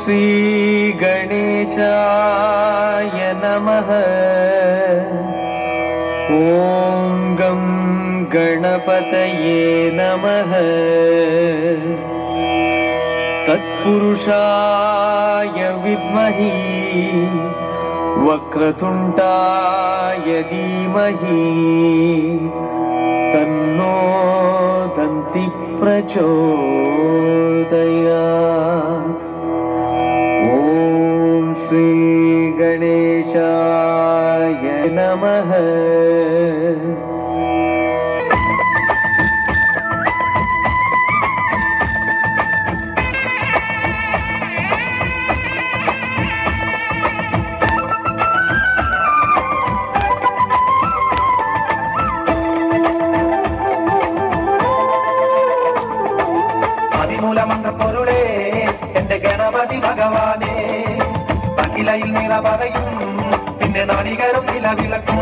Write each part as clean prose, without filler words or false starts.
श्री गणेशाय नमः। ॐ गं गणपतये नमः। तत्पुरुषाय विद्महे वक्रतुण्डाय धीमहि तन्नो दन्ति प्रचोदयात्। ॐ श्री गणेशाय नमः। മൂലമന്ത്രപ്പൊരുളേ എന്റെ ഗണപതി ഭഗവാനേ, അഖിലയിൽ നിറപറയും പിന്നെ നാളികരും നിലവിളക്കും.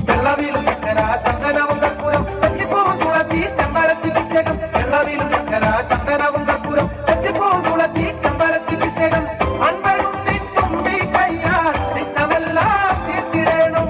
വെള്ളവിലും ചക്കര ചന്ദനവും കർപ്പൂരം തെച്ചിപ്പൂവും തുളസി ചെമ്പരത്തി പിച്ചകം. വെള്ളവിലും ചക്കര ചന്ദനവും കർപ്പൂരം തെച്ചിപ്പൂവും തുളസി ചെമ്പരത്തി പിച്ചകം. അൻപഴും തുമ്പി കയ്യാൽ നിന്നമെല്ലാം തീർത്തിടേണം.